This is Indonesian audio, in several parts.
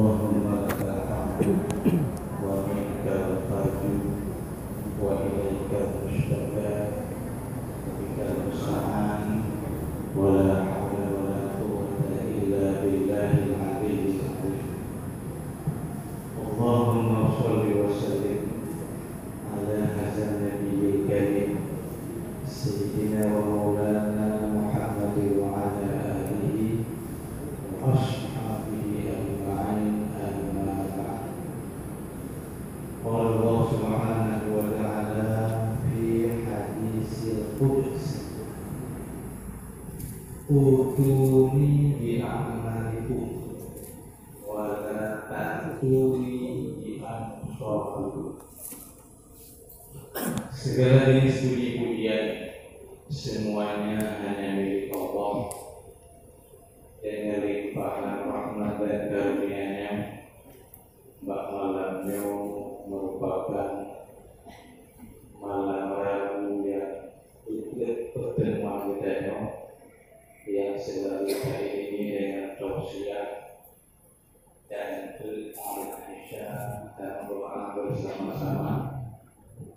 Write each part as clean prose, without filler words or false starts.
Allahumma lakal hamdu wa minkal fadlu wa ilaikal mushtaka wa bikal musta'an wa la hawla wa la quwwata illa billahil aliyyil azim. Allahumma shalli wa sallim ala hadzal nabiyil karim sayyidina wa maulana Muhammadin wa ala alihi wa ashabihi ajma'in, amma ba'd. Qala Allah subhanahu wa ta'ala fi hadisil quds, utuni bi a'malikum wa la ta'tuni bi anfusikum. Segala jenis puji-pujian semuanya hanya milik Allah. Dengan limpahan rahmat dan karunia-Nya, malamnya merupakan malam Rabu yang pertemuan kita yang selalu hari ini dengan tausiah dan Aisyah dan doa bersama-sama.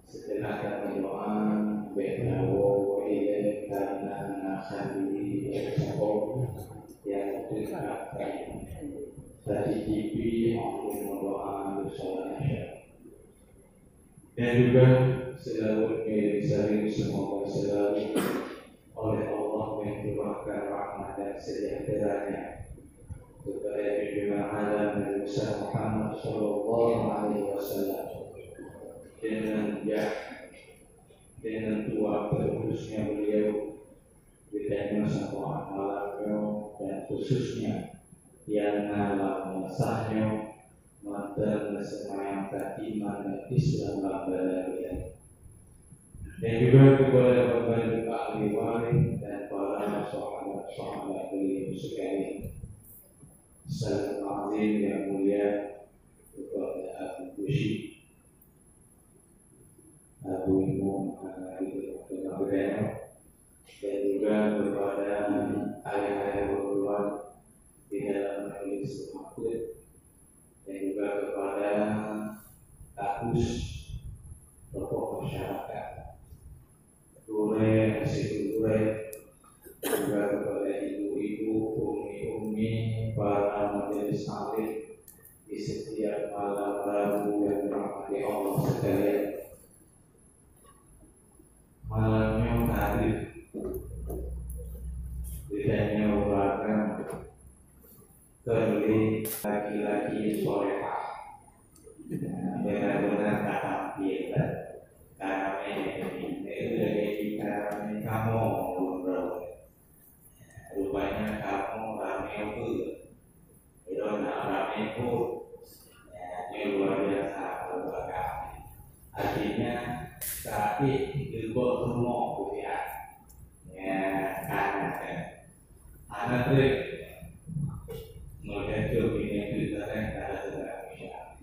Setelah kami doa, berdoa ilai karena nasabih bersama yang diharapkan dari TV untuk berdoa bersama Aisyah. Dan juga selalu sering semoga selalu oleh Allah mencurahkan rahmat dan sejahteranya kepada junjungan alam Nabi Muhammad Sallallahu Alaihi Wasallam dengan tua terusnya beliau ditanya sama malamnya dan khususnya yang alam sahnya mantan semayangkan iman dan Islam berdaya. Dan juga kepada bapak ahli waris dan para sahabat beliau sekalian. Salam azim yang mulia kepada Abu Bushi, Abu Imam Al-Berdaya, dan juga kepada ayah-ayah berkeluar di dalam majelis makhluk, dan juga kepada Agus tokoh masyarakat Gure, Asik Gure, juga kepada ibu-ibu, umi-umi, para majelis taklim di setiap malam Rabu yang dirahmati Allah sekalian. Malamnya tadi bedanya merupakan terlebih laki-laki solehah, benar-benar tak tampil karena ini kamu rupanya kamu rame itu itu rame itu ini luar biasa kami. Artinya tapi itu semua kuliah karena anak trik mulai ini kita ada segala macam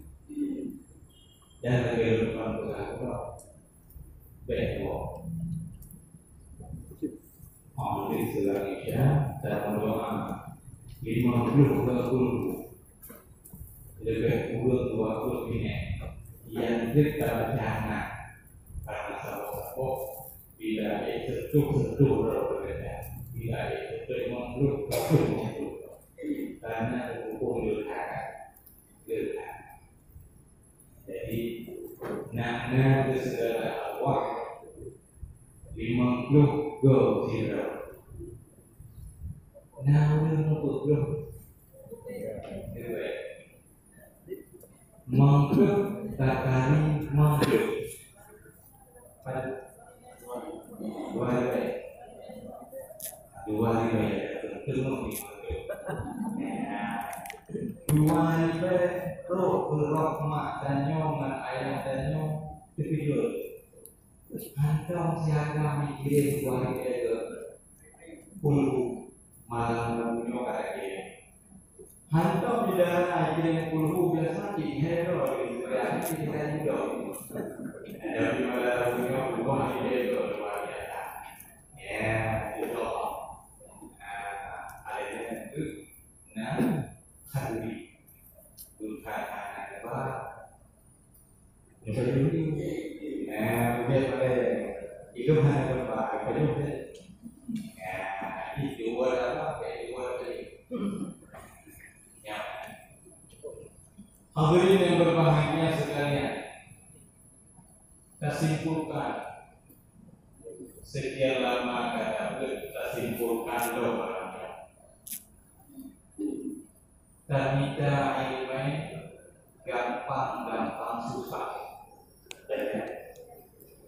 dan kehidupan kita betul oleh segala macam dan berdoa 50 lebih kurang 20 ini yang kita jangan karena sabuk bila sentuh berbeda, bila itu menurut karena hukum durhaka. Jadi nana ke segala awak 50 go zero. Namun untuk go mangkuk takari mangkuk pada dua ribu ketemu dua ribu roh mak dan nyoman ayah dan nyom tidur kantong siaga mikirin dua ribu puluh malam punya kayak gini hantam di dalam ajaran puluh biasa di hero di dalam kita juga ada di malam punya buah ide luar biasa ya itu ada itu nah hari kayu. Nah, dia pada hidup hanya berbagai kayu. Nah, itu adalah kayu tadi. Ya. Hadirin yang berbahagia sekalian, kita simpulkan sekian lama kata kita simpulkan doa. Tanita ilmu gampang susah.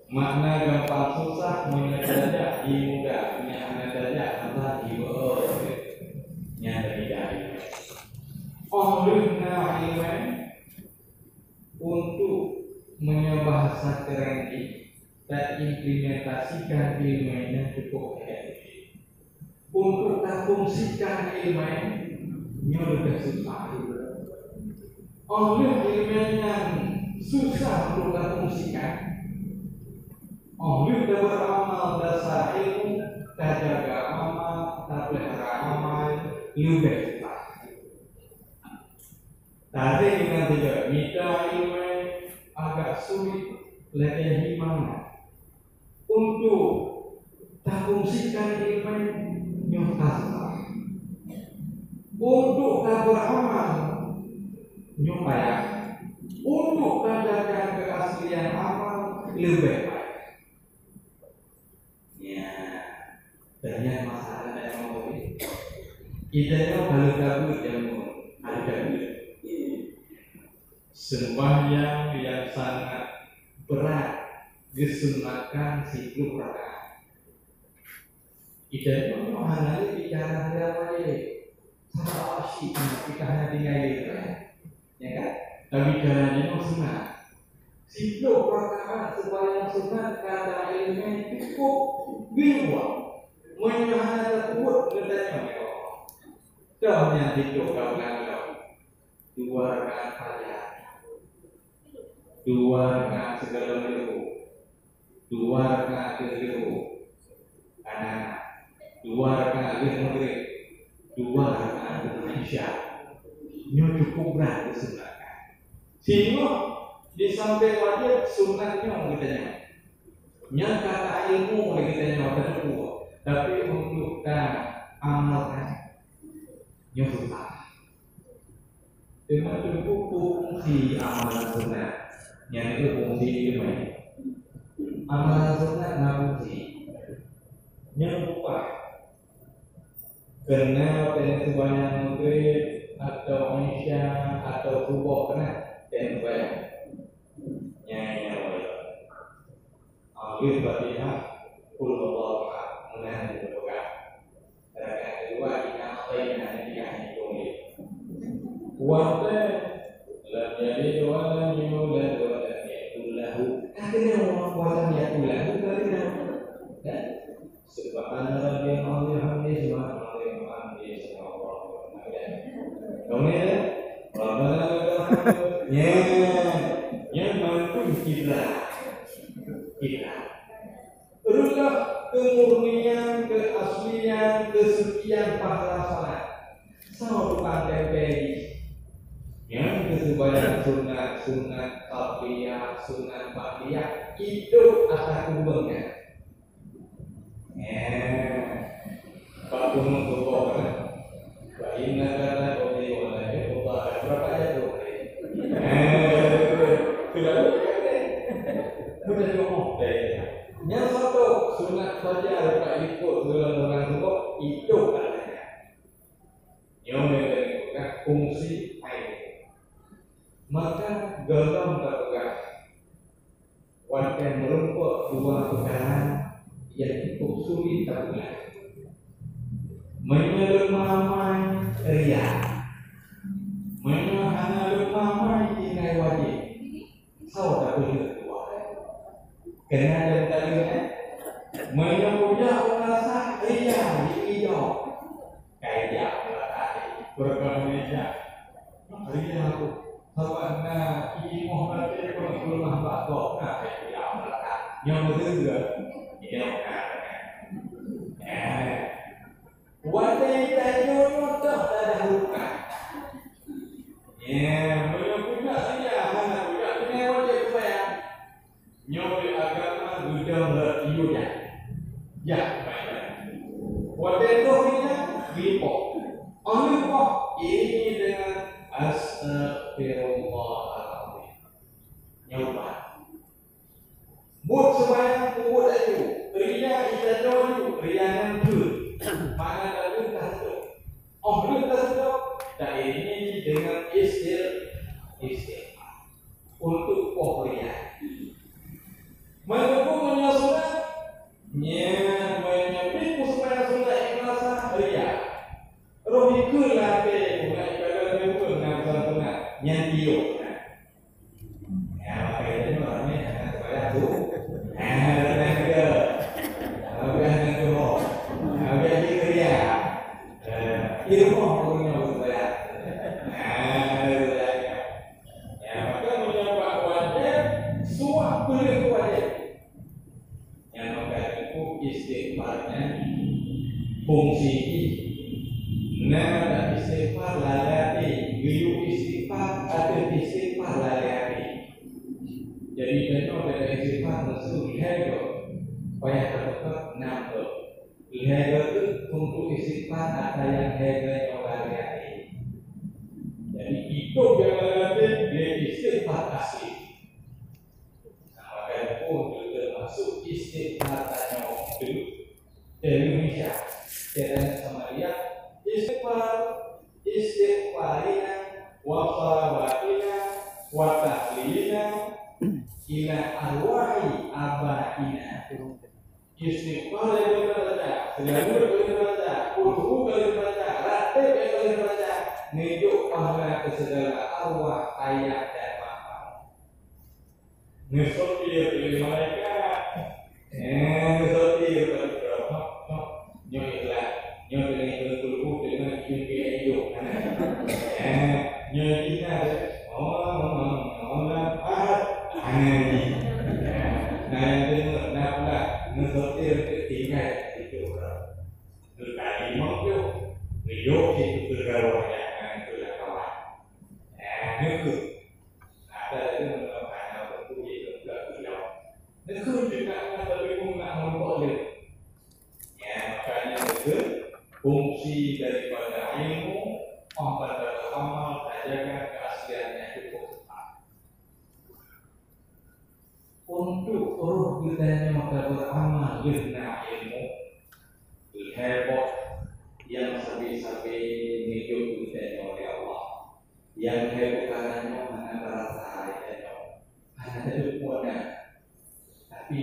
Makna gampang susah menyadari mudah, menyadari apa ibu nyadari dari. Olehna ilmu untuk menyebahasa kerengi dan implementasikan ilmunya cukup efektif. Untuk fungsikan ilmunya lebih susah. Oleh ilmu yang susah untuk fungsikan, oleh beramal dasar ilmu, jaga amal, pelihara amal, lebih susah. Tadi dengan tidak minta ilmu agak sulit, lebih gimana? Untuk fungsikan ilmu yang susah. Untuk beramal nyupaya untuk menjaga keaslian amal lebih baik. Ya, banyak masalah yang mau ini. Idenya balik kabut yang mau ada sembahyang yang sangat berat disunatkan 10 rakaat. Idenya mau hanya bicara berapa ini? Sama asyik kita hanya tinggal itu. Ya kan? Tapi jalannya mau sunat. 10 rakaat supaya sunat kata ilmu cukup biwa. Menyahada kuat katanya. Dah yang hidup kalau 2 rakaat fajar, 2 rakaat segala minggu, 2 rakaat keliru, anak, 2 rakaat maghrib, 2 rakaat isya. Ini cukup berat disunatkan. Sehingga di samping wajib sunatnya katanya. Yang kata ilmu katanya betul. Tapi untuk amalkan yang susah. Dengan cukup fungsi amalan sunat, yang itu fungsi ilmu. Amalan sunat nggak fungsi. Yang lupa. Karena dengan sebanyak maghrib atau isya atau subuh kena dan baik. Nyanyi Alif Fatihah Qul huwallahu ahad menahan dibuka. Rakaat kedua kita sayna dikasih boleh. Kuatnya lam yalid wa lam yulad wa lam yakul lahu. Akhirnya orang kuatnya yakul lahu berarti dah. Subhanallah wa bihamdihi subhanallah wa bihamdihi subhanallah. Kemudian yang mampu kita rulah kemurnian, keaslian, kesucian pahala salat. Sama pandai bagi yang kesebanyak sunat qabliyah, sunat ba'diyah itu atas kubengnya. Pak Gunung Tubuh kan? Inna kana qawli wa la yuqta berapa ayat tu? Sudah ngomong yang satu sunat fajar tak ikut bulan orang subuh itu katanya. Yang menentukan fungsi air. Maka garam terpegang. Warga merumput 2 perkara yang cukup sulit terpegang. Menyelumamai ria, menyelumamai tinggal wajib. Sao tak boleh keluar. Kena dan talinya, menyelumamai rasa ria di hijau. Kayak belakang berkemeja. Ria aku, sahabatnya ibu berarti kalau rumah bakok nak kayak belakang. Yang betul dia kan. Wanita itu tak ada luka. Ya, belum punya saja, mana punya wajib saya. Wadah lipo. Allah ini dengan astagfirullahaladzim. Nyoba. Buat sebanyak buat itu. Ria kita dulu, riangan tu. Mana lalu tasuk. Lu tasuk. Dan ini dengan istighfar untuk pohria. Menunggu menyusunat, menyampaikan supaya sudah ikhlas ria. Roh ikulah pe, bukan ibadah itu nak yang dia. Ya, makanya itu orangnya supaya tu. Fungsi nama istighfar lalati, guru istighfar atau istighfar lalati. Jadi benar dari istighfar masuk lihat supaya dapat nampak. Lihat itu untuk istighfar ada yang hebat lalati. Jadi hidup yang lalati dia istighfar asli. Nah, maka itu termasuk istighfar tanya dulu Indonesia. Jadi sama dia istighfarina wa salawatina wa tahlilina ila arwahi abaina. Istighfar yang berbaca, selalu berbaca, kudu berbaca, ratib yang berbaca, nunjuk pahala ke segala arwah ayah dan mama. Nusopir dari malaikat, nusopir dari berapa? Nyo dengan kulku dengan kimia hidup, nyo kita Allah Ani, nah yang dengar nafla ngesotir ketinggal itu berkali mungkin hidup itu bergaul yang itulah kawan, itu ada itu mengapa waktu itu tidak berjauh, itu juga lebih mengapa boleh, makanya itu fungsi daripada ilmu memperdalam amal dan jaga keasliannya cukup tepat. Untuk roh kita maka beramal dengan ilmu hebat yang sabi-sabi hidup kita oleh Allah, yang hebat karenanya mana berasa kita hanya itu punya, tapi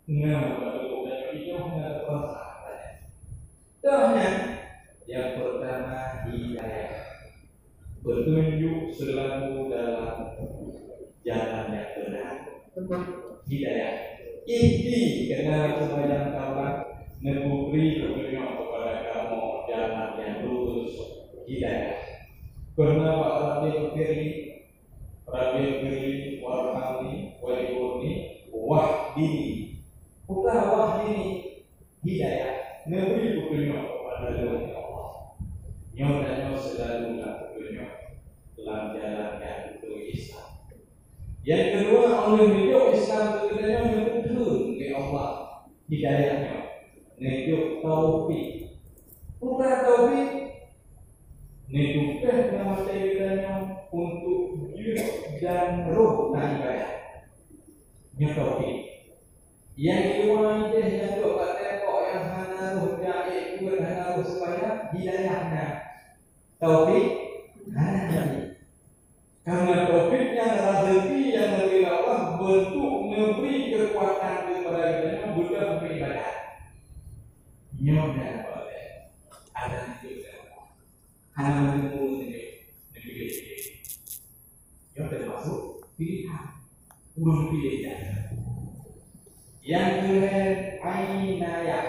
nggak betul itu nggak berasa. Dan yang pertama hidayah, petunjuk selalu dalam jalan yang benar. Hidayah inti kenal sepanjang kawan memberi petunjuk kepada kamu jalan yang lurus. Hidayah. Karena Pak Rabi Firli warhamni walibuni wahdini. Bukan wahdini, hidayah. Memberi petunjuk kepada Allah. Nyatanya selalu petunjuk dalam jalan yang betul Islam. Yang kedua, oleh hidup Islam sebenarnya menuntun ke Allah hidayahnya, menunjuk taufik. Bukan taufik, menunjukkan nama hidayahnya untuk jiwa dan roh dan ibadah. Ini taufik. Yang kedua itu yang dua tembok yang hana jaik buat hana supaya hidayahnya taufik hana. Karena taufiknya rezeki yang dari Allah bentuk memberi kekuatan kepada kita bukan beribadah. Nyonya boleh ada juga hana menunggu negeri. Yang termasuk pilihan, belum pilihan. Yang kedua ainayah,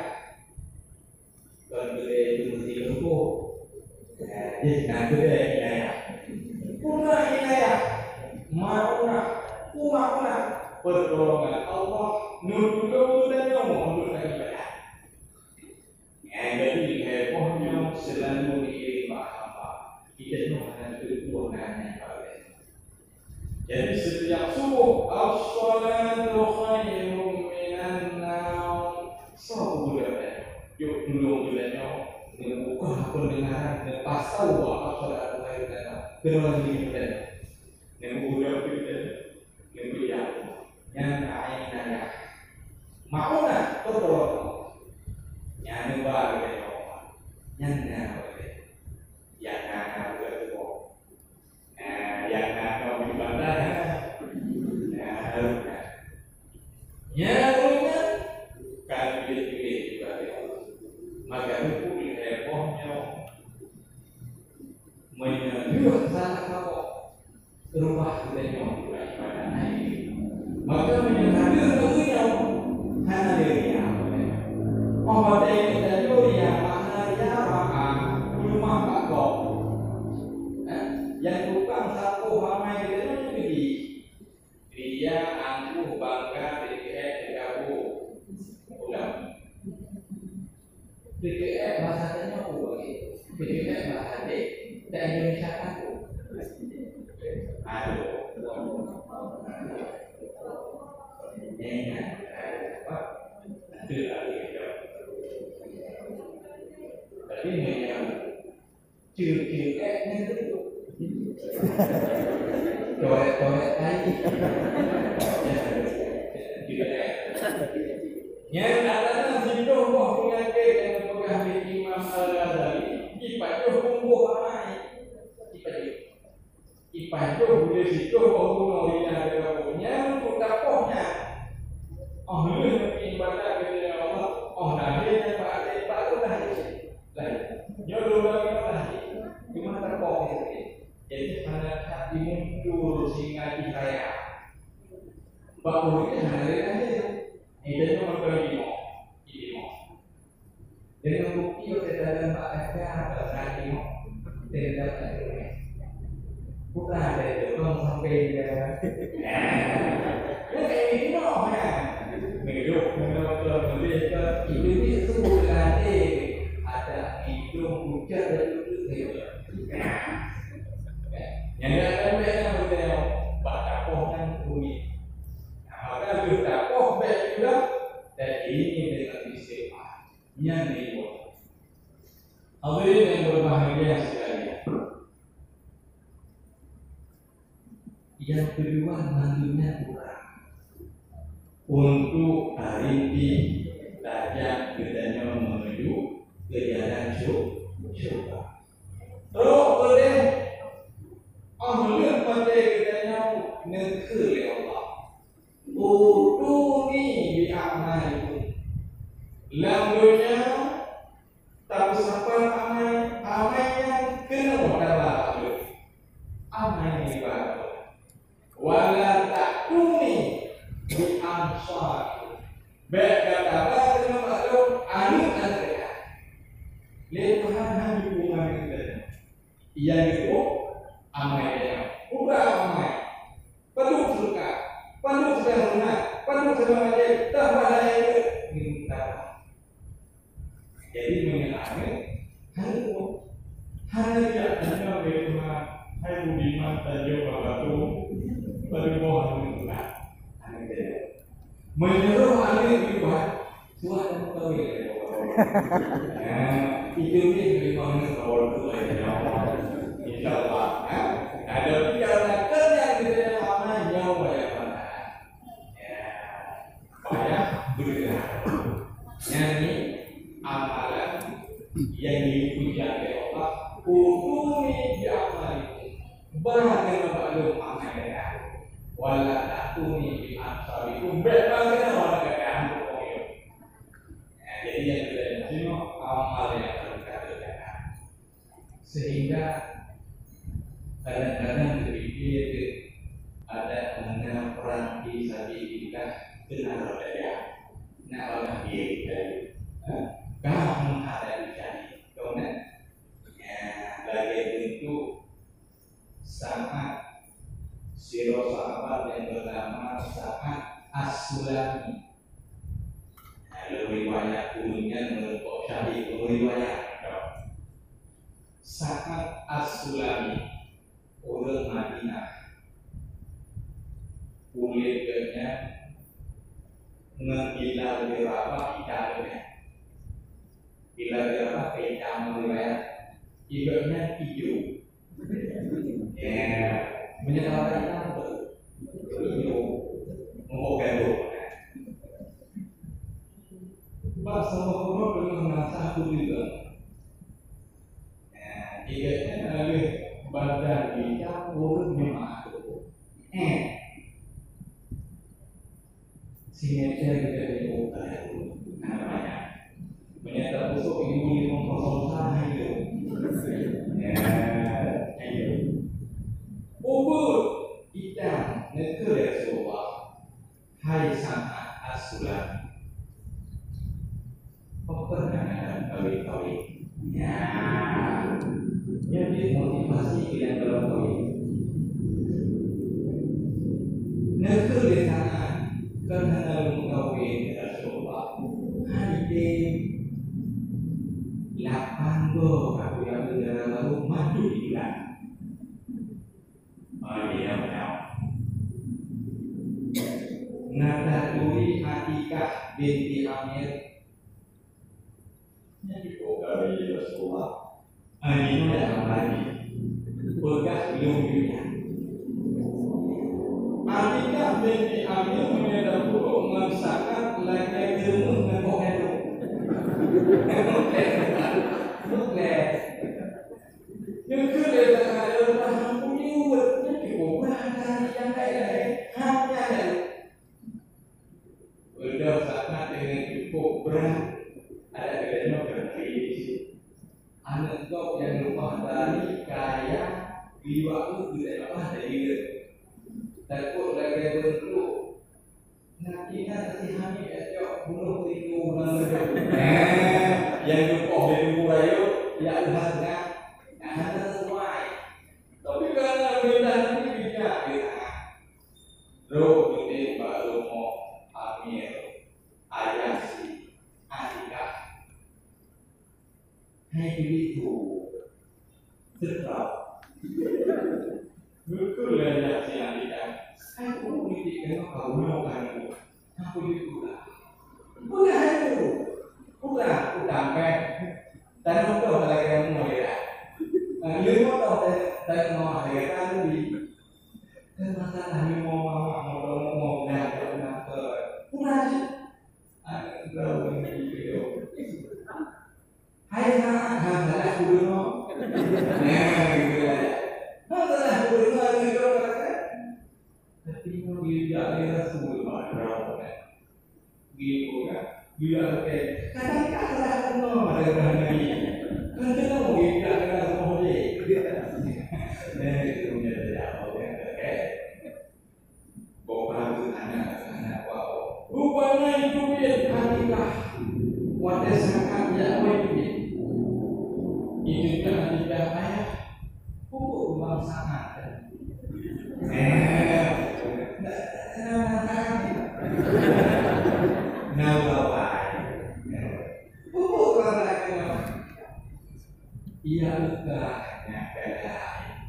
kedua itu mesti lumpuh. Jadi yang kedua ainayah, punah ainayah, mauna, pertolongan Allah, nurul dan nurul dan ibadah. Yang ketiga hebohnya selalu diiringi hamba. Kita itu hanya ketuhanannya pada. Jadi setiap subuh, as-salatu khairun minan naum. Subuh dah. yuk dulu bilangnya bukan pendengaran lepas tahu apa saudara lain dan kedua ini dan yang udah pilih yang bilang yang lain nanya mau nggak betul yang nyoba gitu yang nggak betul yang nggak mau dibantai ya kan pilih juga maka itu hebohnya menyuruh salah kamu rumah kita yang ibadah ini maka menyuruh tentunya karena dia oh dia kita dia makna dia maka rumah tak kok yang bukan satu ramai itu jadi dia aku bangga DKF udah DKF bahasanya apa DKF bahasa dan Indonesia aku aduh nyanyi apa ada lagi tapi yang ciri-cirinya itu coret-coret lagi yang ada hidup buah penyakit yang berpegang di Imam Al-Ghazali ipaduh kumbuh ramai ipaduh boleh situ bahu nolnya punya untuk dapohnya oh lu mungkin baca kepada Allah oh nahnya pak udah nyuruh lagi gimana terpok jadi pada saat muncul singa di saya bahu itu hari aja itu cuma berdimo dengan bukti dalam Pak Eka berdimo tidak ada bukan ada itu sampai ya kayak ini loh ya hidup menurut itu berarti ada hidung hujan dan itu yang ada mereka berdemo baca pohon rumit maka kita pohon juga dan ini dengan istilah yang dibuat hadirin yang berbahagia sekalian yang kedua mandinya kurang untuk hari ini tajak bedanya menuju ke jalan syurga terus boleh lihat pada bedanya negeri Allah uduni bi'amalikum lambunya tak sampai amai yang kena modal amai ibadah wala takuni bi ansar baik kata apa dengan maklum anu ada lepahan hubungan kita yang itu amai udah amai penuh suka penuh sederhana penuh semangat tambah lagi minta jadi mengenai hanya tidak hanya bagaimana hai budiman tanjung batu berbohong enggak menyeru alih dibuat suat dan tahu ya itu dia memang kalau itu insyaallah ada bicara kerja di dalam amal nyawa ya banyak bergerak nyanyi amalan yang dipuji oleh Allah uduni bi'amalikum bahkan maklum amalnya wala takuni bi ansarikum bagaimana orang keadaan jadi yang kita jenuh amal yang terkadang sehingga kadang-kadang berpikir ada mengenai perang di sabilillah benar ya nak orang dia kamu ada di sini kemudian lagi bentuk sangat siro sahabat yang bernama Sa'ad As-Sulami. Riwayat kulinya menurut Syahid riwayat Sa'ad As-Sulami orang Madinah kulitnya menggila berapa ikannya ibaratnya hijau. Ya, menyatakan apa? Hijau, mau gandum. Pak sama Guru dengan merasa aku juga. Ibaratnya ada badan dicampur memang. Sinergi kita dibuka namanya. Menyata busuk ibu 501 itu. Ayo. Ubur hitam negara Jawa. Hai sangat asulan. Pernah kawin-kawin. Ya. Jadi motivasi dengan kawin. Negara di sana karena kawin Rasulullah. Hai lapan go aku yang negara lalu maju di bulan. Dia menang. Nada Duri Atikah binti Amir. Jadi kawin Rasulullah. Ini dalam lagi. Bekas belum juga. Atikah binti Amir menyadap buruk mengesahkan lagi ilmu dengan pokoknya. Muklah. Yang kedua ada paham punyut. Jadi bukan dari yang lain. Hanya ada. Udah sangat dengan cukup berat. Ada kedua berkris. Anak kau yang lupa dari kaya di waktu tidak apa dari takut lagi berkeluh. Nanti nanti kami ajak bunuh tinggu yang lupa dari mulai ya harga ada sesuai. Tapi karena beda ini bisa kita. Roh ini baru mau Amir Ayasi Atika. Hai begitu tetap betul ya si Atika. Aku mikirkan kau mau kan aku itu udah itu udah sampai dan untuk lagi yang mau ya ini mau dan mau ada kan di dan masalah ini mau udah sih ada ini video hai salah dulu gitu ya salah dulu gitu tapi mau dia Rasul marah gitu kan bila kadang-kadang ada Nabi kadang mau dia mau dia itu menjadi apa ya bawa anak wow rupanya itu dia Atikah wadah sangat ya itu kan tidak ayah pupuk rumah sangat ia lukanya kedai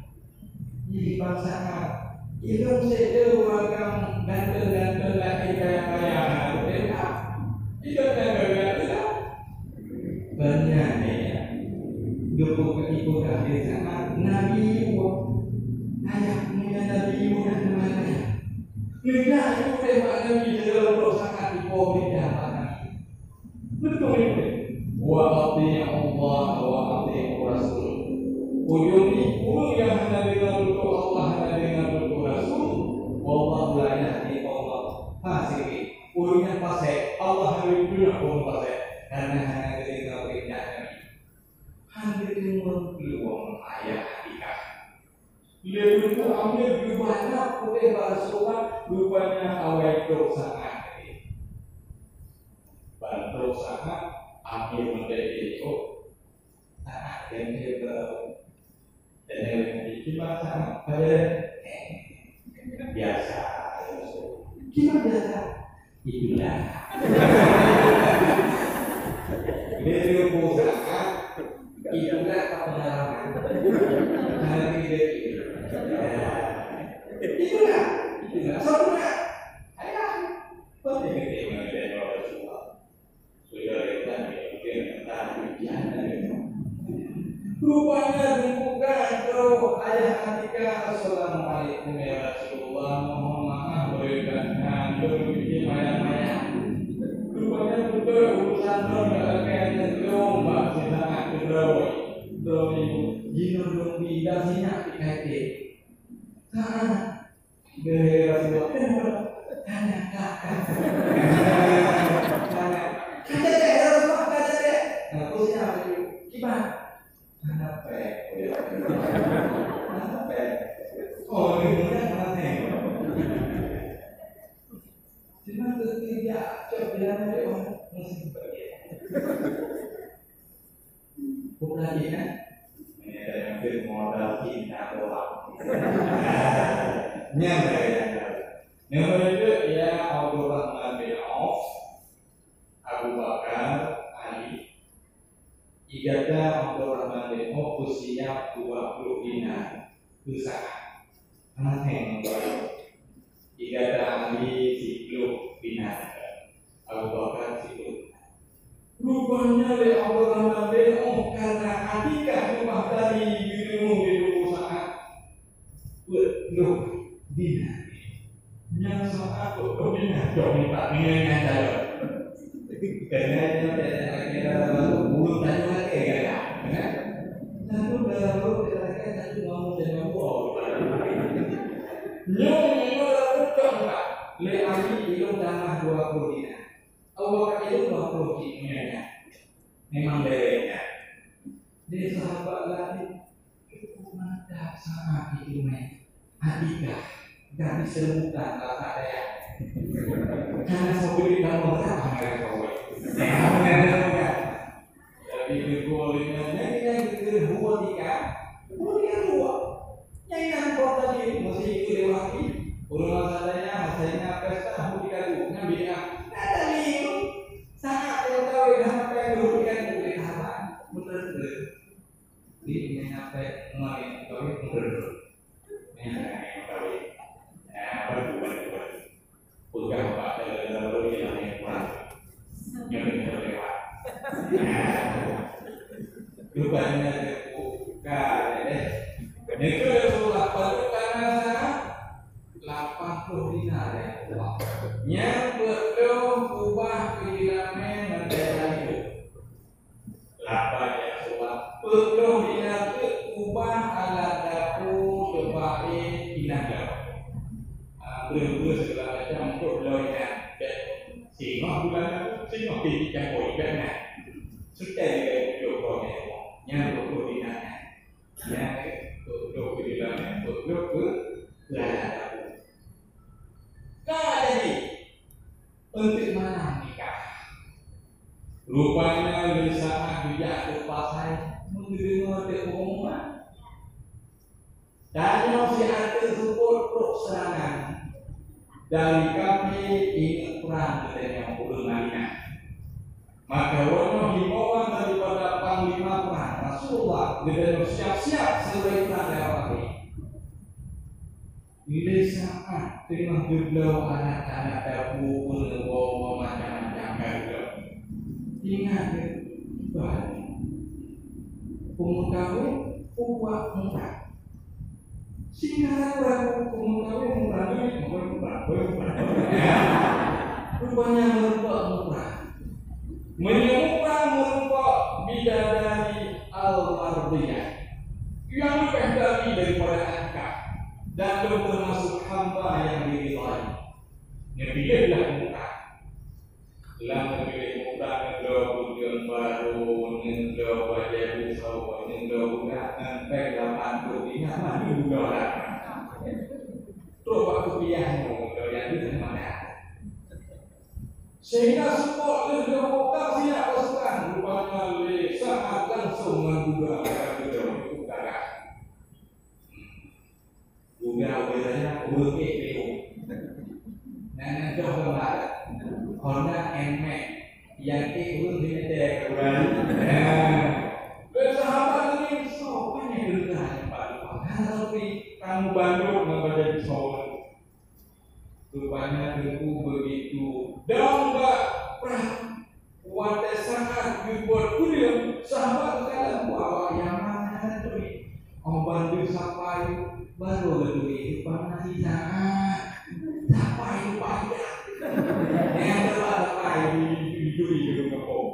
di pasangan itu sedu agam ganteng lagi kaya beda itu beda banyak ya dulu ibu kahwin sama Nabi ayah punya Nabi dan namanya tidak itu tembak Nabi dalam sangat dipolik apa betul itu wa ati'u Allah wa ati'u Rasul. Ujung yang hendak dengan untuk Allah dan dengan untuk Rasul. Wallahu la yahdi qawma fasiqin. Ujungnya fasik. Allah hari punya pun fasik karena hanya dengan perintah Nabi. Hampir peluang ayat Atikah. Dia itu ambil banyak putih Rasulullah rupanya awal sangat. Bantu sangat ambil menjadi itu tak yang dia dan yang dikira sangat biasa gimana biasa itulah dia juga sangat itulah pengalaman hari ini itulah sempurna ayah penting menjadi Rasulullah sudah kita mikir tentang ujian Rupanya dibuka terus ayah Atika, assalamualaikum ya Rasulullah, mohon maaf berikan berbikin maya-maya. Rupanya betul urusan roda kayak lomba kita kedrawai dari jinur dong pindah sini dikait. Nah, dari Rasulullah tanya kakak. Kaca deh, Rasulullah kaca deh. Nah, posisinya apa itu? Gimana? Kenapa? Oh, ini aneh. Cuma ketiga, coba dia masih pergi. Bukan lagi kan? Ini ada yang film modal cinta doang. Nyampe itu ya Abdurrahman bin Auf, Abu Bakar, Ali. Ijazah Abdurrahman bin Auf usia 20 dinar usaha anak yang baru. Ijazah Ali 10 dinar, Abu Bakar 10. Rupanya oleh Abdurrahman bin Auf karena Atika rumah dari dirimu di usaha 20 dinar. Yang soal 20 dinar jauh tak ini aja. Karena kita bulu tanya lagi ya, lalu baru kita satu ngomong dengan bol. Nyong baru coba le Ali itu tanah 20 dinar. Awak itu 20 dinar. Memang bedanya. Di sahabat lagi itu mantap sama itu men. Adikah gak bisa bukan rasa ya. Karena seperti kamu tak mengenai jadi bergolnya yang kedua nikah, kemudian dua. Yang nampak tadi masih itu lewati. Urus masalahnya, masalahnya pesta nikah dulu, ngambilnya. Ada liu, sangat yang tahu yang apa yang dulu kan boleh halan, betul. Di ini apa mengalami kawin betul. Mengalami kawin, betul. Bukan apa dalam dulu yang kurang. Yang lewat. Rupanya buka itu sulap baru karena 80 dinar ya. Yang betul ubah kehilangan menjadi itu. Lapanya sulap betul dinar ubah alat dapur sebagai tenaga. Belum segala macam untuk loyang. Sehingga bulan sehingga tinggi yang boleh sudah dikau yang betul dinanya, yang betul dinanya, betul belajar. Nah jadi untuk mana nikah? Rupanya di saat dia terpasai menerima pengumuman dan yang si ada support serangan. Dari kami ingin perang dengan Pulau Madinah. Maka warna himbauan daripada panglima perang Rasulullah dengan siap-siap selesai perang lewat ini. Bila saat tengah jumlah anak-anak dapur membawa macam-macam harga. Ingat balik. Pengetahuan ubah murah. Sehingga orang pengetahuan murah duit murah. Rupanya murah. Menyembuhkan bidadari al-mardiyah yang lebih daripada angka dan termasuk hamba yang diridhai. Pilihlah muka. Dalam memilih muka negara bulan baru, negara wajah busau, negara bulan sampai 80 ingat mana juga lah. Terus waktu pilihanmu yang itu mana? Sehingga support negara muka siap pasukan rupanya sangat langsung menggugah negara itu kakak. Gugah biasanya UGPU. Nah, jauh banget. Honda NMAX yang itu tidak bersahabat ini sopan yang dengar tapi kamu Bandung membaca di Solo rupanya tentu begitu dan enggak pernah pada saat dibuat kuliah sahabat kalian bawa yang mana bantu sampai baru berdua pernah tidak sampai banyak yang terlalu di gedung kampung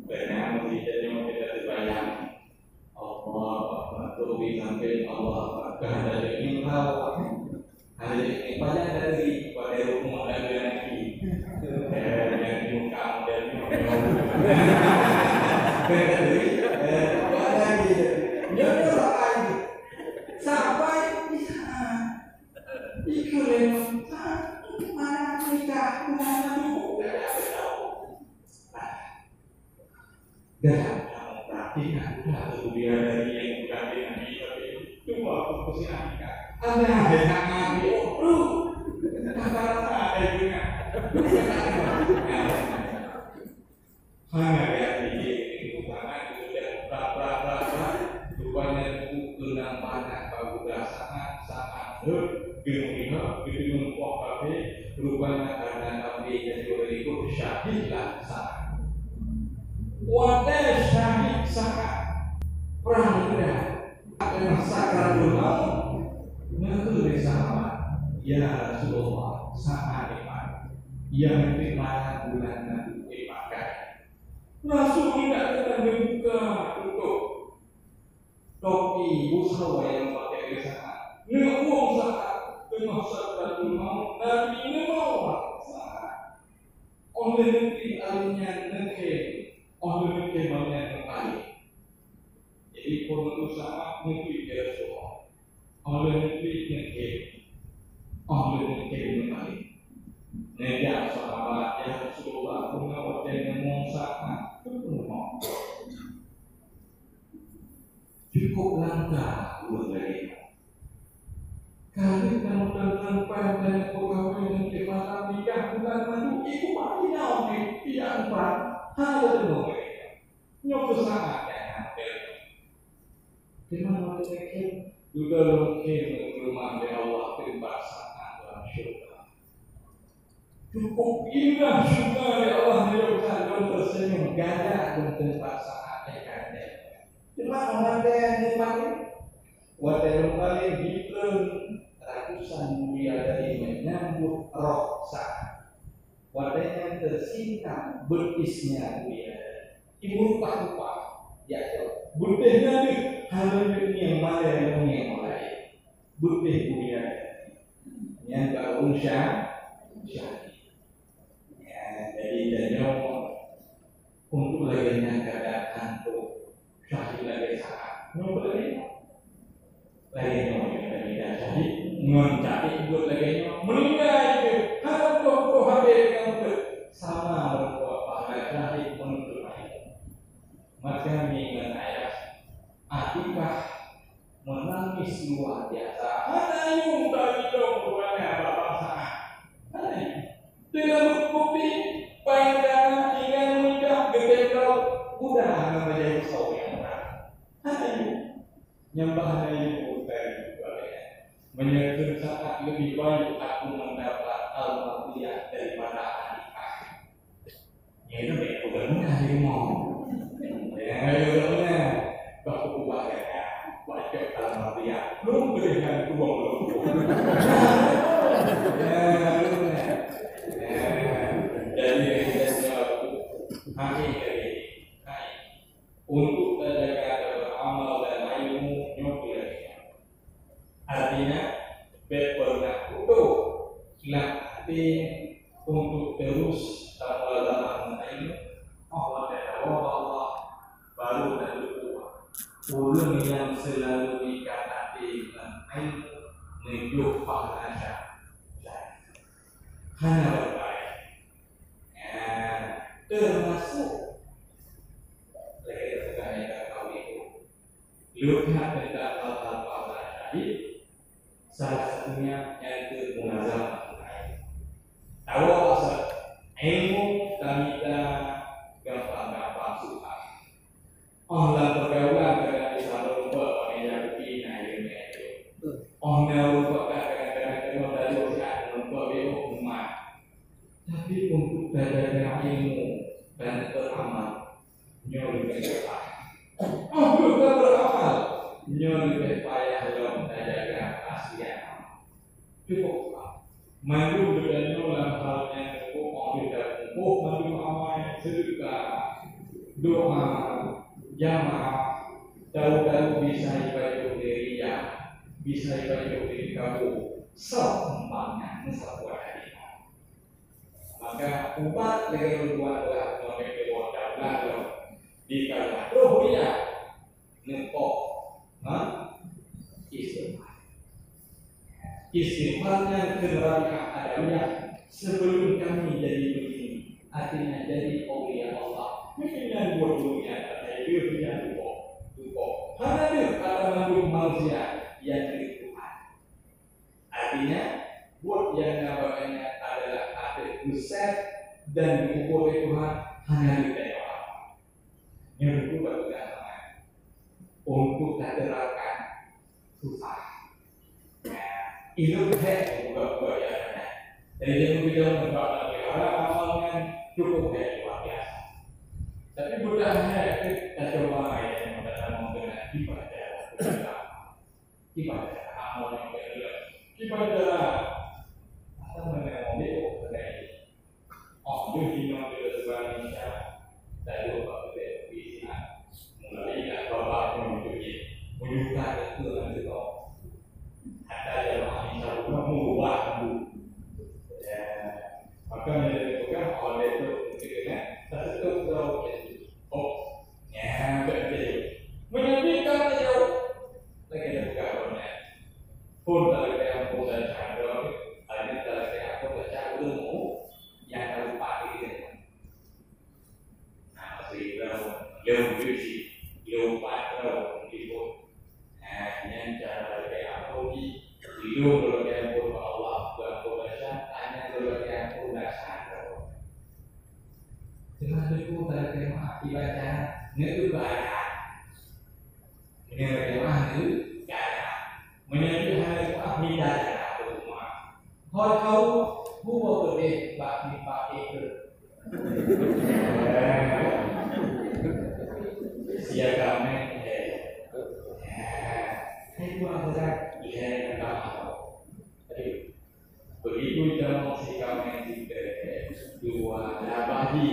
karena masih jadi kita terbayang Allah bantu sampai Allah kehendak ini tahu hari ini banyak dari pada rumah dan lagi yang di muka dan sampai bisa ikut mana nikah mana dulu dan perhatikan dia dari yang bukan dengan dia cuma fokusnya nikah ada yang nabi bro kata-kata ada juga hanya yang ini karena itu sudah berapa rupanya kenang banyak bagus sangat kemudian gedung kafe rupanya karena kami jadi orang itu syahidlah sangat wadah syahid sangat perang muda dengan sakaratul maut mengutus sama ya Rasulullah sangat iman yang dimana bulan nanti dipakai Rasul tidak pernah membuka untuk topi usaha yang pakai di sana uang sangat dengan sakaratul maut Nabi ini mau sangat oleh negeri alihnya negeri oleh negeri banyak kembali jadi penuh sama negeri Rasulullah oleh negeri oleh negeri kembali negara sahabat yang Rasulullah punya wajah yang sangat penuh cukup langka buat mereka kali kamu tanpa dan pegawai dan kepala nikah bukan maju itu pasti naon yang empat hal itu mereka nyok sangat yang hampir dimana mereka juga mungkin rumah Allah tempat sangat dalam syurga cukup indah syurga Allah dan tersenyum gada dan tempat sangat dekatnya cuma orang yang dipanggil wadah paling hitam ratusan mulia dari menyambut roh sangat wadah yang tersingkap betisnya mulia ibu lupa ya butihnya nih hal yang mana yang mulai butih mulia yang baru syahid ya jadi jangan untuk lainnya keadaan untuk syahid lagi sangat menurut lainnya yang syahid mencari buat lainnya meninggal itu harap kau hadir dengan sama berbuat pahala syahid menuntut maka mengingat ayat Atikah menangis luar biasa ada yang tadi dong rupanya bapak sangat tidak bukti panjang ingin menikah gede kau udah menjadi seorang ada nyembah hanya bukan menyerahkan saat lebih baik aku mendapat al-mafiyah daripada Atikah itu bukan harimau ayolah kau bahaya baca al-mafiyah belum berikan tuang belum jadi hari untuk menjaga beramal dan ilmu nyobir artinya berpernah hati untuk terus tambah dalam ilmu Allah dan Allah baru dan berdoa ulun yang selalu dikatakan dengan ilmu menuju pahala hanya berbaik termasuk lihat tentang hal-hal pahala syahid salah satunya yaitu munazamah tahu asal ilmu kita gampang-gampang susah Allah pergaulan dengan bisa lupa pada yang itu Allah lupa kadang-kadang dari usaha lupa umat tapi untuk belajar ilmu dan beramal nyuruh kita kita beramal lebih payah dalam menjaga kasihan. Cukup mandu dan dalam halnya cukup mau tidak cukup mandu amal sedekah doa jamaah tahu-tahu bisa ibadah diri ya bisa ibadah diri kamu seumpamanya sebuah hari. Maka umat dengan buat belah memiliki modal lalu di kalangan roh dia nempok istighfarnya generasi adanya sebelum kami jadi begini artinya jadi aulia Allah dengan buat dunia ada dunia duko karena dia kalau mengandung manusia yang dari Tuhan artinya buat yang namanya adalah ada besar dan dikubur oleh Tuhan hanya di dalam yang kedua adalah untuk terapkan susah. Itu bukan ya. Jadi yang kita membuat amalnya cukup luar biasa. Tapi budaya kita coba yang kita mungkin ibadah amal yang benar. Ibadah apa namanya itu dari jadi yang kita sebenarnya dari apa itu mulai dari bapak menyukai itu nanti ada yang bisa mengubah ya maka menentukan oleh itu ketika tertutup ya betul menyedihkan jauh lagi ada bukan pun dari yang pun ada hanya dari yang pun ada ilmu yang harus pakai itu nah masih jauh bersih jauh patro itu yang cara kayak apa hidup kalau yang pun Allah dan Tuhan hanya kalau yang pun dasar dengan itu dari tema ibadah itu bahaya ini tema itu cara menjadi hal itu akidah cara rumah kau buat berdeh bak itu siaga itu adalah yang begitu dalam sikap yang dua abadi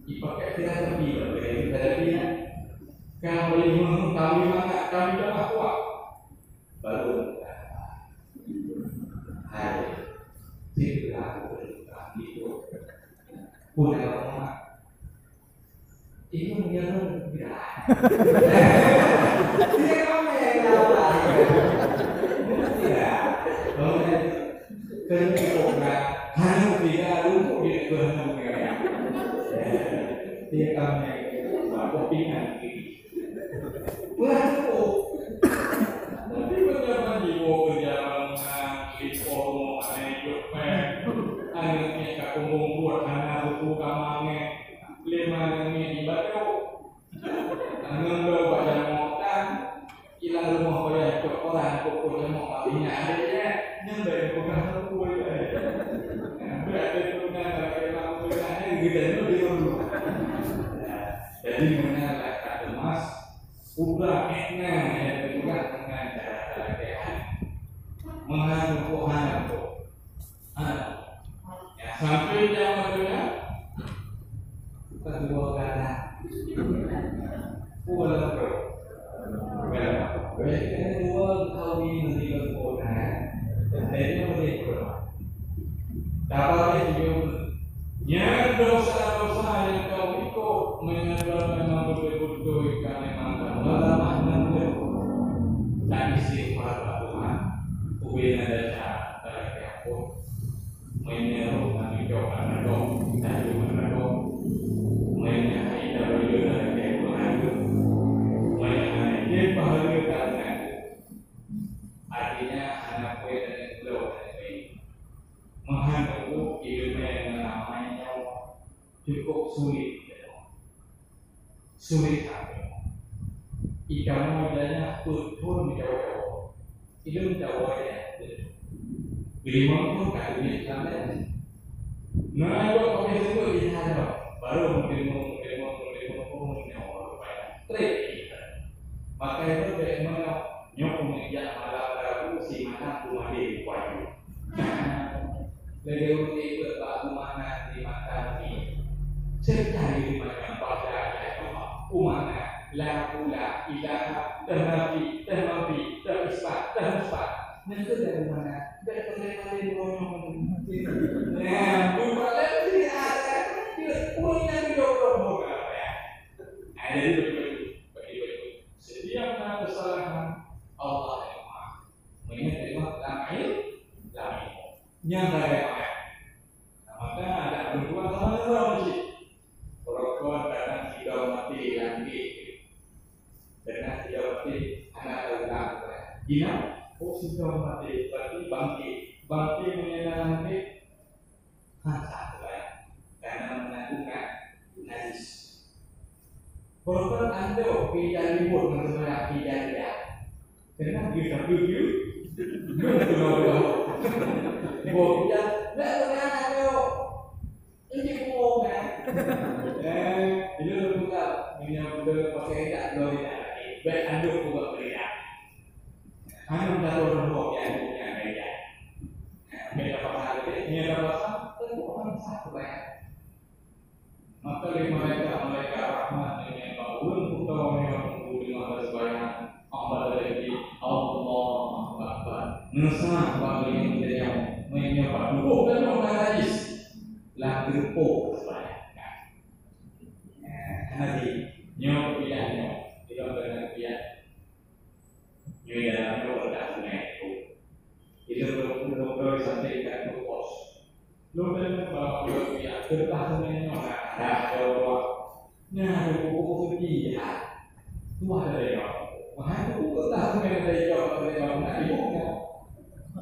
dipakai tidak lebih berbeda kami mana kami dah kuat baru hari segera itu pun orang itu menjadi tidak hanya tidak untuk dikerjakan dia kami opinian waduh tapi berjalan di bawah perjalanan di forum anaknya kakung buat anak buku kamarnya 5 ini di batu ngambil badan motan hilang rumah koyak orang pokoknya mau kabinya adanya nyampe bukan aku berarti punya kalau punya gitu dulu jadi mengenai kata emas udah enak yang juga dengan cara kayak mengandung Tuhan itu ya sampai zamannya kedua kata pulang bro kedua kali meninggal Tuhan jadi meninggal dapat yang dosa-dosa yang kau ikut menyebabkan memang betul-betul ikan memang melamah menurut dan istighfar Tuhan hubungan dasar dari pun menyeru nanti coba nadong dan juga nadong menyahai dari Tuhan menyahai dia bahagia karena artinya anak kue dan beliau menghadapi hidupnya yang namanya cukup sulit ikan modalnya pun jauh itu jauh ya lima pun kan ini sampai nah itu kalau itu bisa baru mungkin nyawa trik maka kumana la pula ilaha ternabi terisbat termusbat. Itu dari mana? Dari pendengaran ngomong. Nah, bukan lagi ada punya video ya. Ada begitu. Setiap kesalahan Allah yang Maha menerima lamil. Nyata ya. Maka ada perempuan sama orang masjid. Perempuan datang tidak mati lagi. Dengan tidak mati anak datang. Gina, sudah mati, berarti bangkit menyenangkan satu ya, karena menangguhkan najis. Perempuan anda pijak ribut dengan pijak dia, karena dia review, pijak, ini bohong kan? Ini buka, ini buka pakai tak lori tak, baik anda buka beriak. Hanya mendapat roh yang punya gaya. Beda pasal ini ada pasal orang satu banyak. Maka mereka rahmat dengan bangun untuk yang mengguli mata sebanyak amal lagi Allah Akbar. Nusah bagi yang tidak menyapa dulu dan orang najis lah gerpo sebanyak. Nanti nyok pilihannya tidak benar pilihan. Ini dalam doa sungai itu belum disampaikan ke pos. Belum ada bahwa dia tertahannya orang ada doa. Nah, buku dia itu ada yang wah itu tertahannya dari doa dari orang nak ibunya.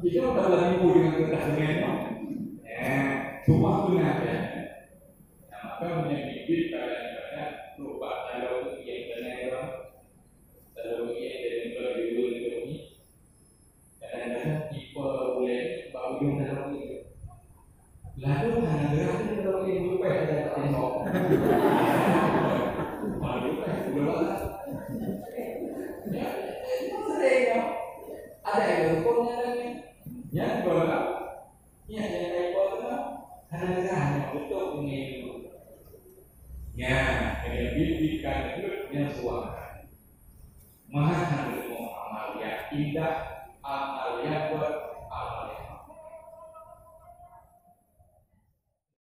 Jika ada lagi ibu dengan tertahannya, semua pun ada. Maka menyebut kadang-kadang lupa kalau yang benar kalau yang kadang-kadang tipe boleh bawa ujung dalam itu. Lalu hanya berarti kalau yang lupa ada tembok. Malu kan lupa. Ya, sering ya. Ada yang lupa lagi. Yang berapa? Yang berapa? Hanya untuk ini. Ya, yang dibikin itu yang suara. Maha Muhammadiyah indah amal yang buat